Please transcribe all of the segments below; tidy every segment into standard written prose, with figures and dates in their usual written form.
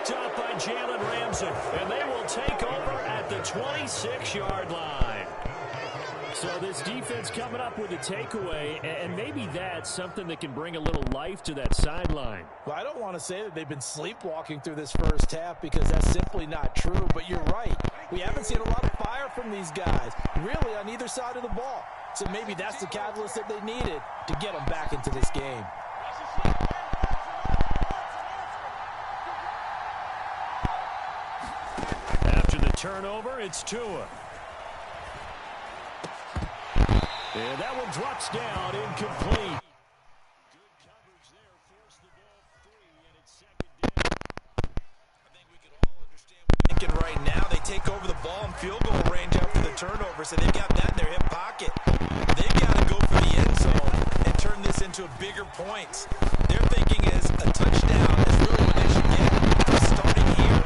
picked up by Jalen Ramsey. And they will take over at the 26-yard line. So this defense coming up with a takeaway, and maybe that's something that can bring a little life to that sideline. Well, I don't want to say that they've been sleepwalking through this first half because that's simply not true, but you're right. We haven't seen a lot of fire from these guys, really on either side of the ball. So maybe that's the catalyst that they needed to get them back into this game. After the turnover, it's Tua. And that one drops down, incomplete. Good coverage there, forced the ball free, and it's second down. I think we can all understand what they're thinking right now. They take over the ball in field goal range after the turnover, so they've got that in their hip pocket. They've got to go for the end zone and turn this into a bigger points. Their thinking is a touchdown is really what they should get. Starting here,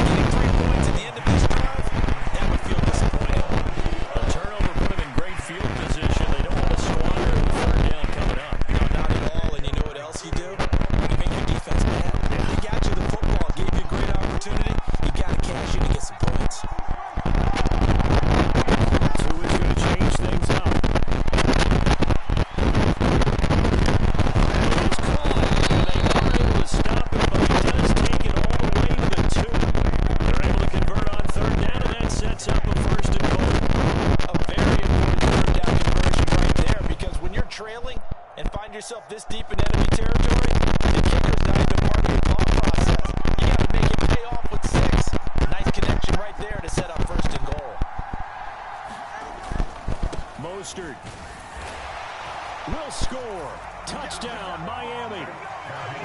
getting 3 points at the end of this drive, that would feel disappointing. A turnover put them in great field position. They don't want to squander the third down coming up. No, not at all, and you know what else you do? You make your defense mad. They got you the football, gave you a great opportunity. You got to cash in to get some points. Tua is going to change things up. He's caught, and they are able to stop him, but he does take it all the way to the 2. They're able to convert on third down, and that sets up a first and goal. A very important third down conversion right there, because when you're trailing and find yourself this deep in enemy territory, the kicker's not even part of your thought process. You got to make it pay off with 6. Nice connection right there to set up first and goal. Mostert will score. Touchdown, Miami.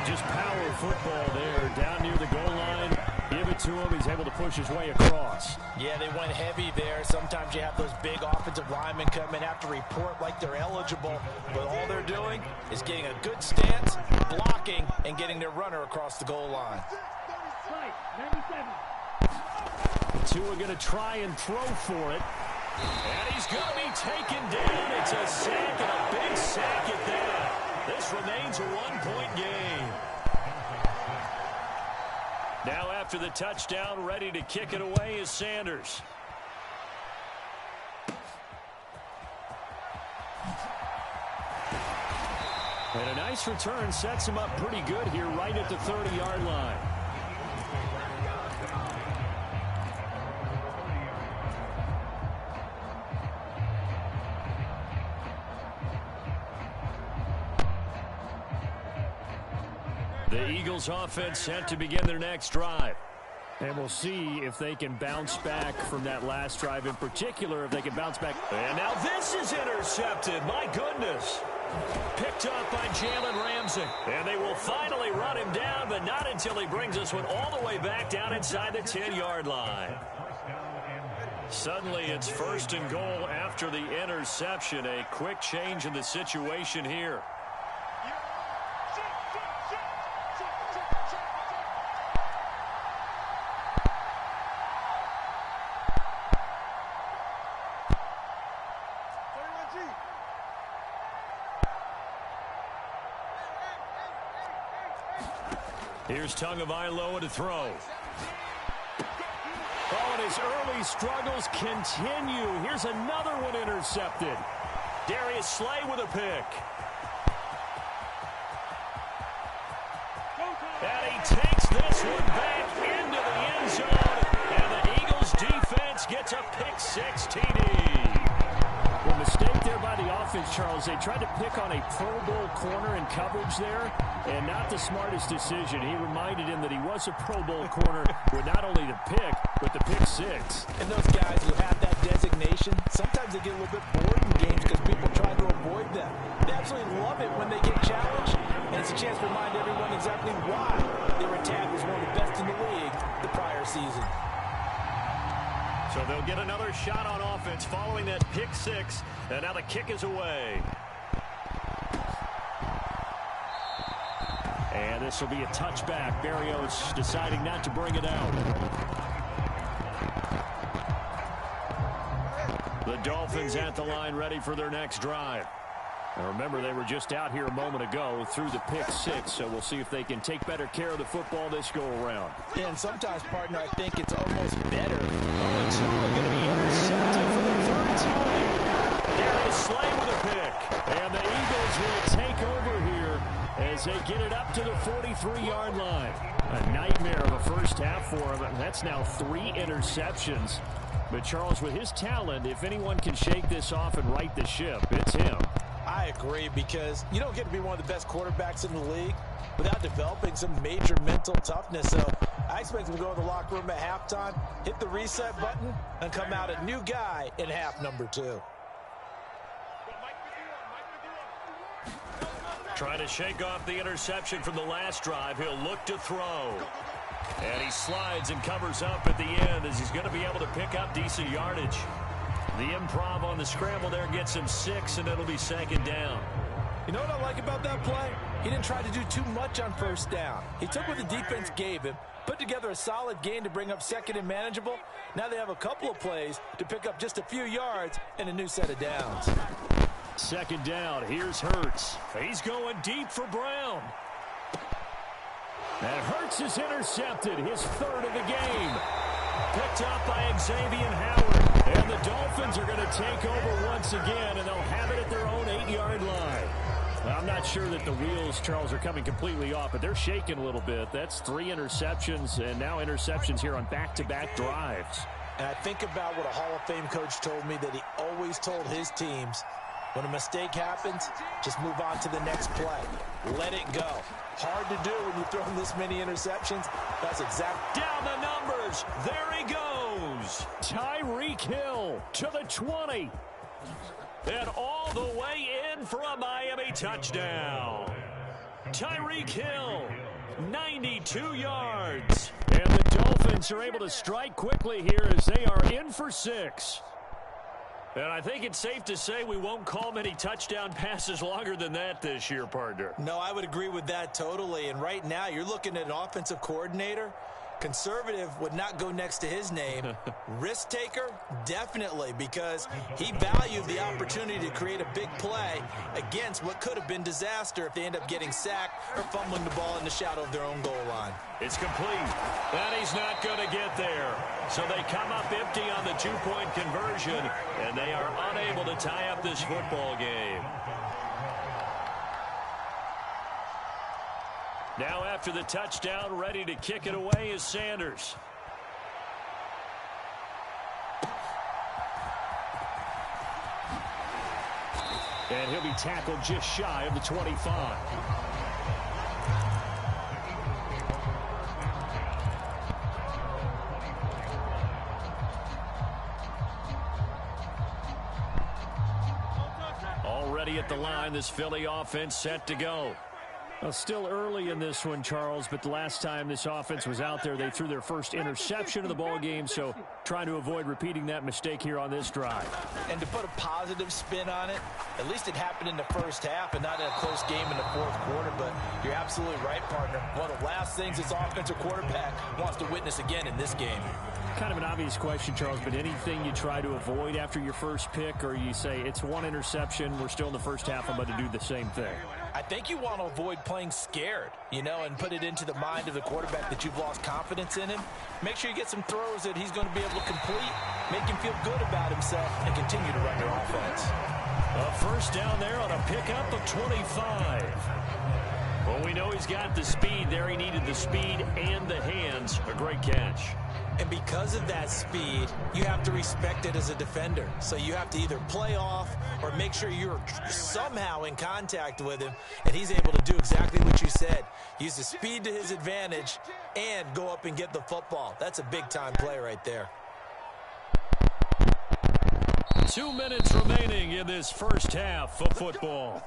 Just power football there down near the goal line. Give it to him. He's able to push his way across. Yeah, they went heavy there. Sometimes you have those big offensive linemen come and have to report like they're eligible, but all they're doing is getting a good stance, blocking, and getting their runner across the goal line. Tua going to try and throw for it. And he's going to be taken down. It's a sack, and a big sack at that. This remains a one-point game. Now after the touchdown, ready to kick it away is Sanders. And a nice return sets him up pretty good here right at the 30-yard line. The Eagles offense set to begin their next drive. And we'll see if they can bounce back from that last drive in particular, if they can bounce back. And now this is intercepted. My goodness. Picked up by Jalen Ramsey. And they will finally run him down, but not until he brings this one all the way back down inside the 10-yard line. Suddenly it's first and goal after the interception. A quick change in the situation here. Here's Tagovailoa to throw. Oh, and his early struggles continue. Here's another one intercepted. Darius Slay with a pick. And he takes this one back into the end zone. And the Eagles defense gets a pick 6 TD. Well, mistake there by the offense, Charles. They tried to pick on a Pro Bowl corner in coverage there, and not the smartest decision. He reminded him that he was a Pro Bowl corner with not only the pick, but the pick 6. And those guys who have that designation, sometimes they get a little bit bored in games because people try to avoid them. They absolutely love it when they get challenged, and it's a chance to remind everyone exactly why they were tagged as one of the best in the league the prior season. So they'll get another shot on offense following that pick 6, and now the kick is away. And this will be a touchback. Berrios deciding not to bring it out. The Dolphins at the line ready for their next drive. And remember, they were just out here a moment ago through the pick six, so we'll see if they can take better care of the football this go-around. Yeah, and sometimes, partner, I think it's almost better. Oh, it's going to be intercepted for the third time. There is Slay with a pick. And the Eagles will take over here as they get it up to the 43-yard line. A nightmare of a first half for him. That's now 3 interceptions. But Charles, with his talent, if anyone can shake this off and right the ship, it's him. I agree, because you don't get to be one of the best quarterbacks in the league without developing some major mental toughness. So I expect him to go in the locker room at halftime, hit the reset button, and come out a new guy in half number 2. Trying to shake off the interception from the last drive. He'll look to throw. And he slides and covers up at the end as he's going to be able to pick up decent yardage. The improv on the scramble there gets him 6, and it'll be second down. You know what I like about that play? He didn't try to do too much on first down. He took what the defense gave him, put together a solid gain to bring up second and manageable. Now they have a couple of plays to pick up just a few yards and a new set of downs. Second down. Here's Hurts. He's going deep for Brown. And Hurts is intercepted, his 3rd of the game. Picked up by Xavier Howard. And the Dolphins are going to take over once again, and they'll have it at their own 8-yard line. I'm not sure that the wheels, Charles, are coming completely off, but they're shaking a little bit. That's 3 interceptions, and now interceptions here on back-to-back drives. And I think about what a Hall of Fame coach told me, that he always told his teams, when a mistake happens, just move on to the next play. Let it go. Hard to do when you throw this many interceptions. That's exactly. Down the numbers. There he goes. Tyreek Hill to the 20. And all the way in for a Miami touchdown. Tyreek Hill, 92 yards. And the Dolphins are able to strike quickly here as they are in for 6. And I think it's safe to say we won't call many touchdown passes longer than that this year, partner. No, I would agree with that totally. And right now, you're looking at an offensive coordinator. Conservative would not go next to his name. Risk taker, definitely, because he valued the opportunity to create a big play against what could have been disaster if they end up getting sacked or fumbling the ball in the shadow of their own goal line. It's complete. And he's not going to get there. So they come up empty on the 2-point conversion, and they are unable to tie up this football game. Now after the touchdown, ready to kick it away is Sanders. And he'll be tackled just shy of the 25. Already at the line, this Philly offense set to go. Well, still early in this one, Charles, but the last time this offense was out there, they threw their first interception of the ball game, so trying to avoid repeating that mistake here on this drive. And to put a positive spin on it, at least it happened in the first half and not in a close game in the fourth quarter, but you're absolutely right, partner. One of the last things this offensive quarterback wants to witness again in this game. Kind of an obvious question, Charles, but anything you try to avoid after your first pick, or you say it's 1 interception, we're still in the first half, I'm going to do the same thing? I think you want to avoid playing scared, and put it into the mind of the quarterback that you've lost confidence in him. Make sure you get some throws that he's going to be able to complete, make him feel good about himself, and continue to run your offense. A first down there on a pickup of 25. Well, we know he's got the speed there. He needed the speed and the hands. A great catch. And because of that speed, you have to respect it as a defender. So you have to either play off or make sure you're somehow in contact with him, and he's able to do exactly what you said. Use the speed to his advantage and go up and get the football. That's a big-time play right there. 2 minutes remaining in this first half of football.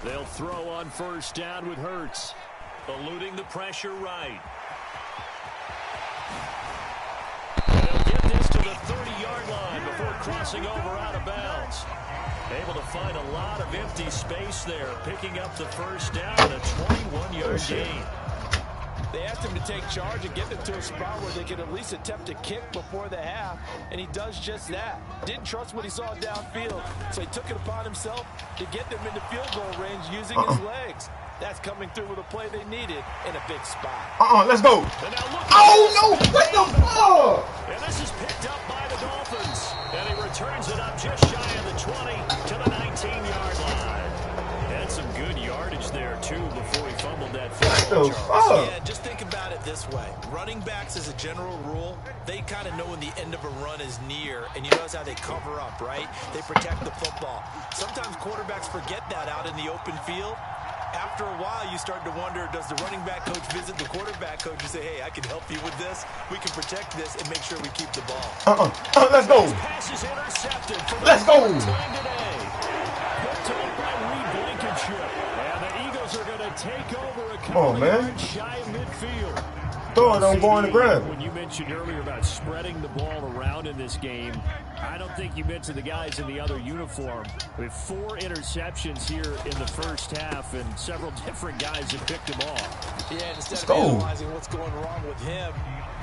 They'll throw on first down with Hurts, eluding the pressure right. the 30-yard line before crossing over out of bounds. Able to find a lot of empty space there, picking up the first down, a 21-yard gain. They asked him to take charge and get them to a spot where they could at least attempt to kick before the half, and he does just that. Didn't trust what he saw downfield, so he took it upon himself to get them into field goal range using his legs. That's coming through with a play they needed in a big spot. Let's go. Oh, no. What the fuck? And this is picked up by the Dolphins. And he returns it up just shy of the 20 to the 19-yard line. Had some good yardage there, too, before he fumbled that football. Yeah, just think about it this way. Running backs, as a general rule, they kind of know when the end of a run is near, and you notice how they cover up, right? They protect the football. Sometimes quarterbacks forget that out in the open field. After a while, you start to wonder, does the running back coach visit the quarterback coach and say, hey, I can help you with this. We can protect this and make sure we keep the ball. Let's go. Pass is intercepted for the Let's go. time today. Picked up by Reed Blankenship. And the Eagles are going to take over a couple of yards shy of midfield. Throw it, don't go on the ground. When you mentioned earlier about spreading the ball around in this game, I don't think you mentioned the guys in the other uniform. With 4 interceptions here in the first half, and several different guys have picked them off. Yeah, instead of analyzing what's going wrong with him,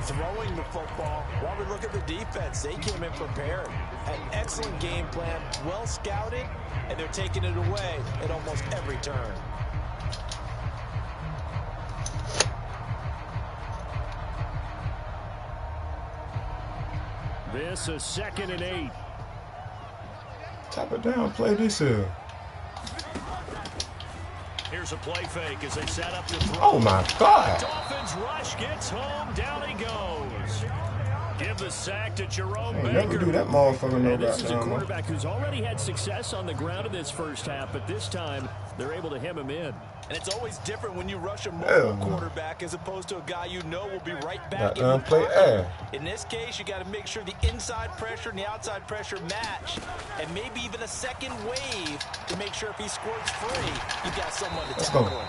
throwing the football, while we look at the defense, they came in prepared. Had an excellent game plan, well scouted, and they're taking it away at almost every turn. This is 2nd and 8. Tap it down, play this here. Here's a play fake as they set up the throw. Oh my God. Dolphins rush, gets home, down he goes. Give the sack to Jerome Baker. Never do that motherfucker no. This is a quarterback who's already had success on the ground in this first half, but this time they're able to hem him in. And it's always different when you rush a mobile quarterback as opposed to a guy you know will be right back in the pocket. In this case, you got to make sure the inside pressure and the outside pressure match, and maybe even a second wave to make sure if he squirts free, you got someone to tackle him.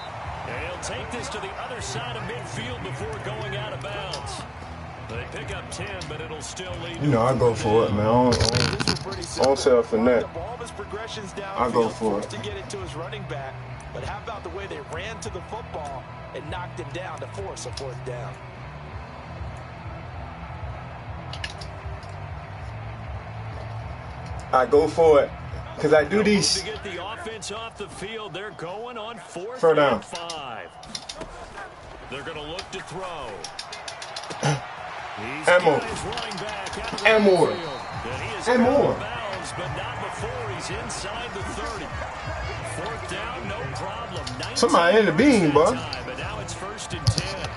And he'll take this to the other side of midfield before going out of bounds. They pick up 10, but it'll still lead. You know, I go for it, man. I don't sell for that. I go for it. To get it to his running back. But how about the way they ran to the football and knocked him down to force a 4th down? I go for it because I do these. To get the offense off the field, they're going on 4th down. and 5. They're going to look to throw. Ammo. And more. And more. Bounds, but not before he's inside the 30. 4th down, no problem. Somebody in the beam, bro. But now it's 1st and 10.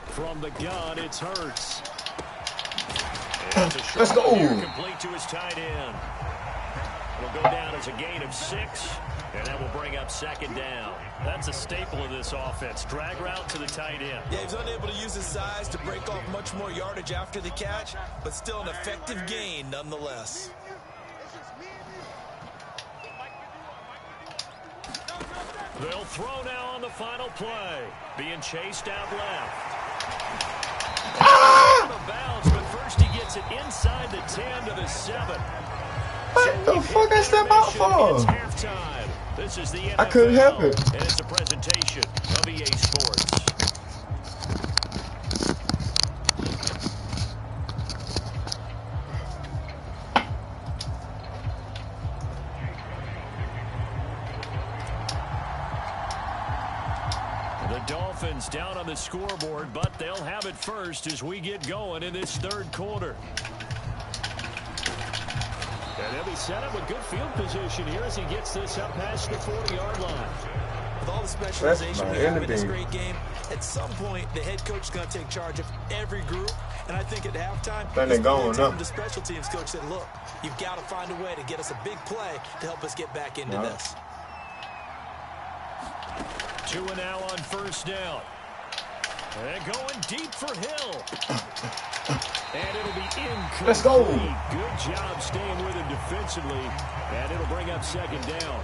From the gun, it's Hurts. Let's go. Complete to his tight end. It'll go down as a gain of 6. And that will bring up 2nd down. That's a staple of this offense. Drag route to the tight end. Yeah, he's unable to use his size to break off much more yardage after the catch, but still an effective gain nonetheless. They'll throw now on the final play. Being chased out left. Out of bounds, but first he gets it inside the 10 to the 7. What the fuck I step out for? It's halftime. This is the NFL, I couldn't help it. And it's a presentation of EA Sports. The Dolphins down on the scoreboard, but they'll have it first as we get going in this 3rd quarter. And they'll be set up with good field position here as he gets this up past the 40-yard line. With all the specialization we have in this great game, at some point the head coach is going to take charge of every group. And I think at halftime, the special teams coach said, look, you've got to find a way to get us a big play to help us get back into this. 2 and now on 1st down. And going deep for Hill. And it'll be incomplete. Let's go. Good job staying with him defensively. And it'll bring up 2nd down.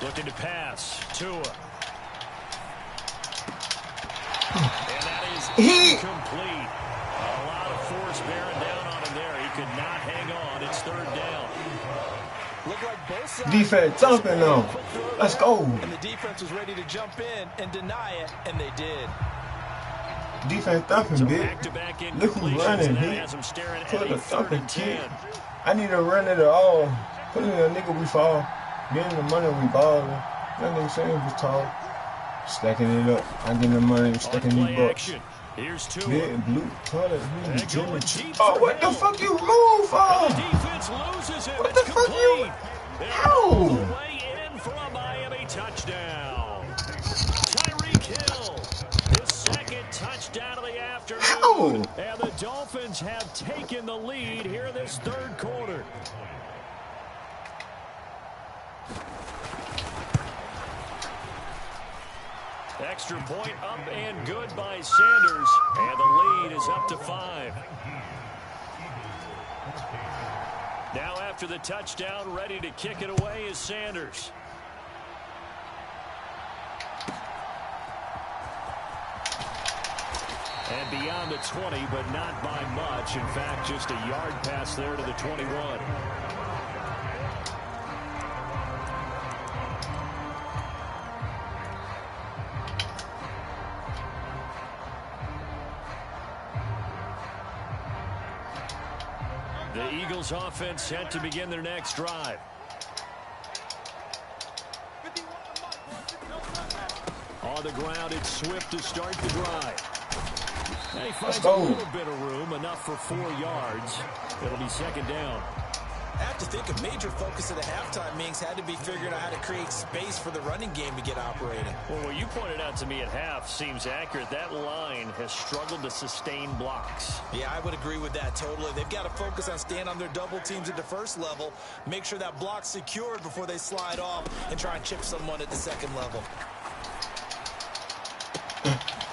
Looking to pass. Tua. And that is incomplete. A lot of force bearing down on him there. He could not hang on. It's third down. Looked like both sides. Defense jumping though. Let's go. And the defense was ready to jump in and deny it, and they did. Defense thumping, big. Look who's running, big. Put the thumping kid. I need to run it all. Put in a nigga we fall. Getting the money we balling. That nigga saying we tall. Stacking it up. I get the money, stacking these bucks. Here's two. Red, blue, toilet, oh, what the fuck you move for? The defense loses it. What the fuck you? How? Way in for a Miami touchdown. Tyreek Hill, his second touchdown of the afternoon. How? And the Dolphins have taken the lead here in this third quarter. Extra point up and good by Sanders. And the lead is up to 5. Now after the touchdown, ready to kick it away is Sanders. And beyond the 20, but not by much. In fact, just a yard pass there to the 21. The Eagles offense set to begin their next drive. On the ground, it's Swift to start the drive. And he finds a little bit of room, enough for 4 yards. It'll be second down. I have to think a major focus of the halftime meetings had to be figuring out how to create space for the running game to get operating. Well, what you pointed out to me at half seems accurate. That line has struggled to sustain blocks. Yeah, I would agree with that totally. They've got to focus on staying on their double teams at the first level, make sure that block's secured before they slide off and try and chip someone at the second level.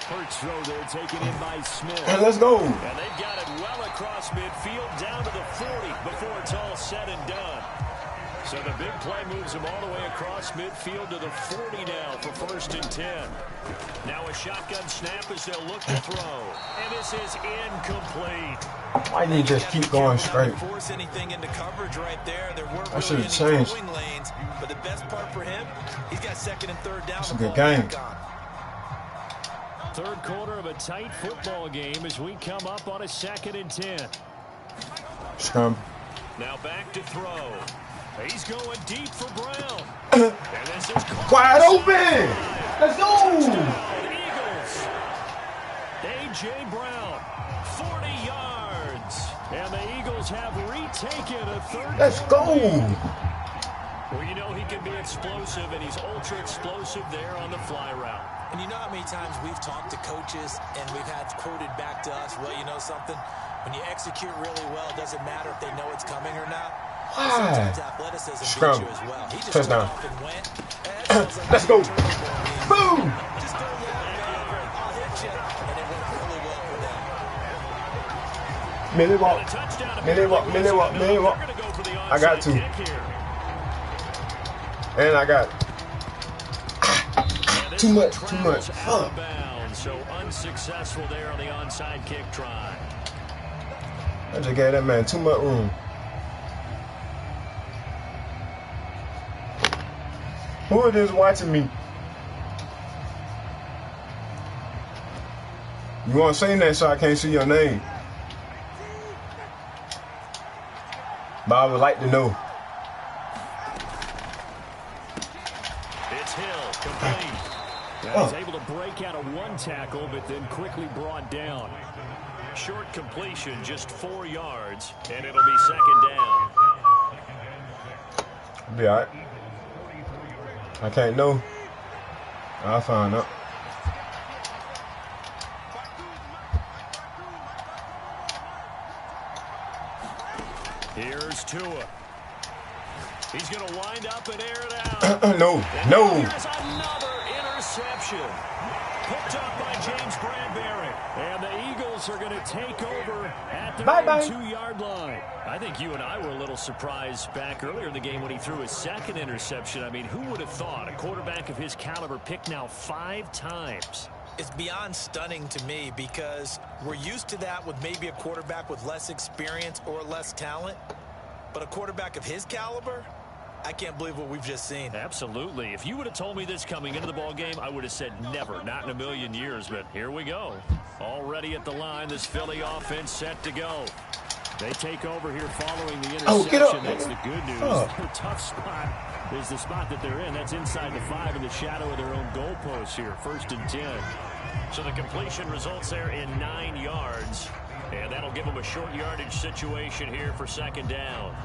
Hurts throw there, taken in by Smith. And let's go. And they've got it well across midfield, down to the 40 before it's all said and done. So the big play moves them all the way across midfield to the 40 now for 1st and 10. Now a shotgun snap as they'll look to throw. And this is incomplete. Why didn't you just keep going straight? Force anything into coverage right there. There weren't I really any changed. throwing lanes, but the best part for him, he's got 2nd and 3rd down. It's a good game. Third quarter of a tight football game as we come up on a 2nd and 10. Scrum. Now back to throw. He's going deep for Brown. And this is wide open. Let's go. Eagles. A.J. Brown, 40 yards. And the Eagles have retaken a third. Let's go. Well, you know he can be explosive, and he's ultra explosive there on the fly route. And you know how many times we've talked to coaches and we've had quoted back to us, well, you know something? When you execute really well, it doesn't matter if they know it's coming or not. Sometimes athleticism beats you as well. He just took off and went. Let's go. Boom. Just go long, I'll hit you. And it went really well for them. Minute walk. Minute walk. I got 2. And I got too much. Huh. So unsuccessful there on the onside kick try. I just gave that man too much room. Who it is watching me? You want to say that so I can't see your name? But I would like to know. It's Hill, complete. He's able to break out of 1 tackle, but then quickly brought down. Short completion, just 4 yards, and it'll be 2nd down. Be all right. I can't know. I'll find out. Here's Tua. He's going to wind up and air it out. No. Here's another interception. Picked up by James Bradbury. And the Eagles are going to take over at the 2-yard line. I think you and I were a little surprised back earlier in the game when he threw his second interception. I mean, who would have thought a quarterback of his caliber picked now 5 times? It's beyond stunning to me because we're used to that with maybe a quarterback with less experience or less talent. But a quarterback of his caliber, I can't believe what we've just seen. Absolutely. If you would have told me this coming into the ball game, I would have said never, not in a million years. But here we go. Already at the line, this Philly offense set to go. They take over here following the interception. That's the good news. Their tough spot is the spot that they're in. That's inside the 5 in the shadow of their own goalpost here. 1st and 10. So the completion results there in 9 yards. And that'll give them a short yardage situation here for 2nd down.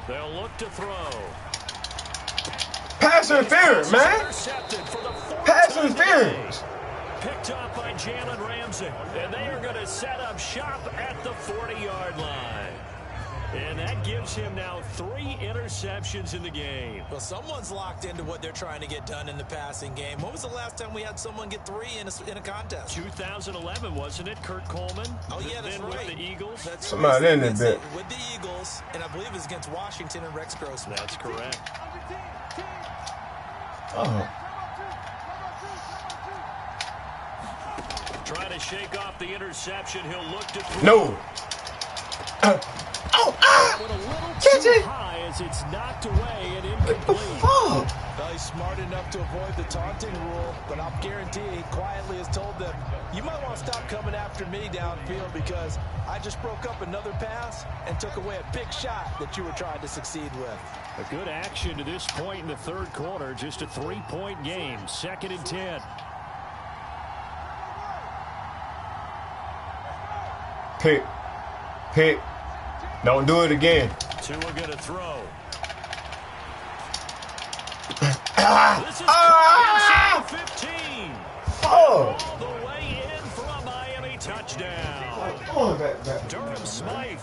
They'll look to throw. Pass interference, man. Pass interference. Picked up by Jalen Ramsey. And they are going to set up shop at the 40-yard line. And that gives him now 3 interceptions in the game. Well, someone's locked into what they're trying to get done in the passing game. When was the last time we had someone get 3 in a contest? 2011, wasn't it? Kurt Coleman? Oh, yeah, that's right. With the Eagles? That's somebody in there bit. With the Eagles, and I believe it was against Washington and Rex Grossman. That's correct. Oh. Trying to shake off the interception. He'll look to throw. No. Catch it! High as it's knocked away and incomplete. Well, he's smart enough to avoid the taunting rule, but I'll guarantee he quietly has told them, you might want to stop coming after me downfield because I just broke up another pass and took away a big shot that you were trying to succeed with. A good action to this point in the 3rd quarter. Just a 3-point game. 2nd and 10. Pick. Don't do it again. Tua going to throw. This is 15. All the way in for a Miami touchdown. Durham Smythe,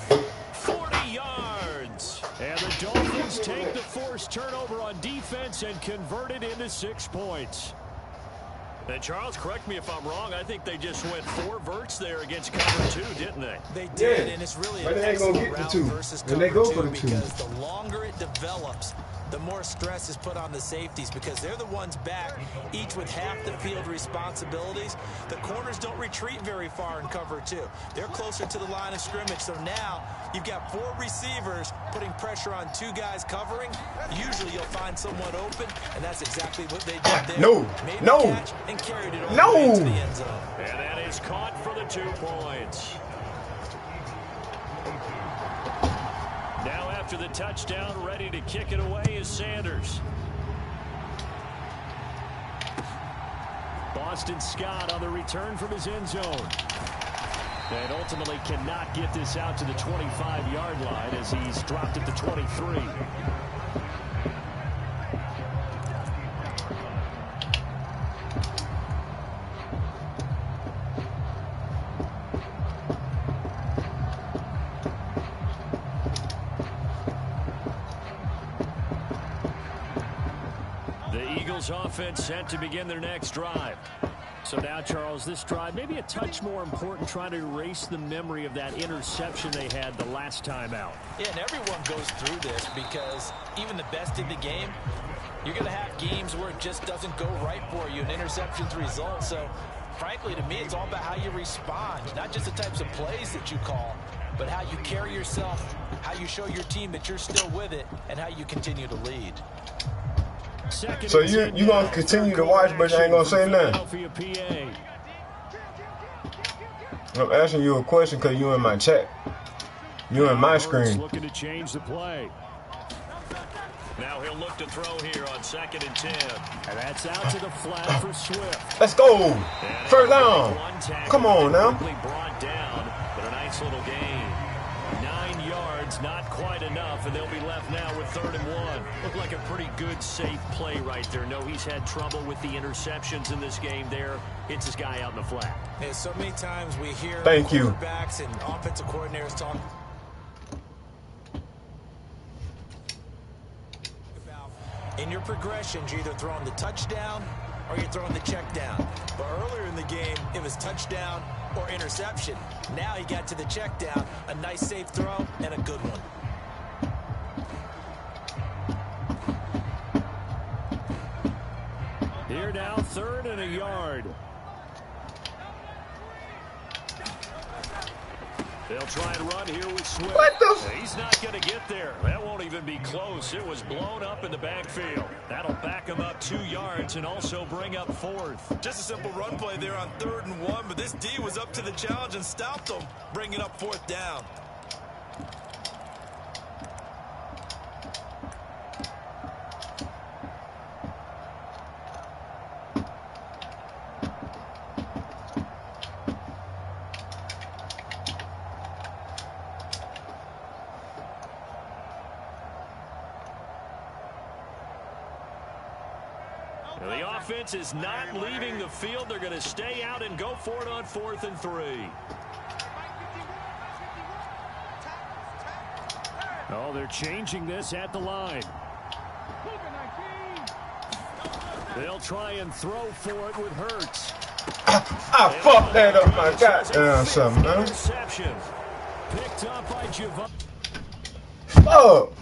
40 yards. And the Dolphins take the forced turnover on defense and convert it into 6 points. And Charles, correct me if I'm wrong. I think they just went 4 verts there against cover 2, didn't they? They did, and it's really an excellent route versus cover 2 because the longer it develops, the more stress is put on the safeties because they're the ones back, each with half the field responsibilities. The corners don't retreat very far in cover 2. They're closer to the line of scrimmage. So now you've got 4 receivers putting pressure on 2 guys covering. Usually you'll find someone open, and that's exactly what they did there. No. Catch and carried it all the way into the end zone. And that is caught for the 2 points. Now after the touchdown, ready to kick it away is Sanders. Boston Scott on the return from his end zone. And ultimately cannot get this out to the 25-yard line as he's dropped at the 23. Offense set to begin their next drive. So now, Charles, this drive maybe a touch more important, trying to erase the memory of that interception they had the last time out. Yeah, and everyone goes through this because even the best in the game, you're going to have games where it just doesn't go right for you, and interceptions result. So, frankly, to me, it's all about how you respond, not just the types of plays that you call, but how you carry yourself, how you show your team that you're still with it, and how you continue to lead. So you gonna continue to watch, but you ain't gonna say nothing. I'm asking you a question because you in my chat. You in my screen. Looking to change the play. Now he'll look to throw here on 2nd and 10. And that's out to the flat for Swift. Let's go. First down. Come on now. Brought down, but a nice little gain. 9 yards. yards, not quite enough, and they'll be left now with 3rd and 1. Looked like a pretty good, safe play right there. No, he's had trouble with the interceptions in this game there. Hits his guy out in the flat. Yeah, so many times we hear quarterbacks and offensive coordinators talk about in your progressions, you're either throwing the touchdown or you're throwing the check down. But earlier in the game, it was touchdown or interception. Now he got to the check down, a nice safe throw, and a good one. Here now, 3rd and a yard. They'll try and run here with Swift. He's not going to get there. That won't even be close. It was blown up in the backfield. That'll back him up 2 yards and also bring up 4th. Just a simple run play there on 3rd and 1, but this D was up to the challenge and stopped them, bringing up 4th down. The offense is not leaving the field. They're going to stay out and go for it on 4th and 3. Oh, they're changing this at the line. They'll try and throw for it with Hurts. I fucked that up my goddamn something, man. Interception. Picked up by Javon. Fuck.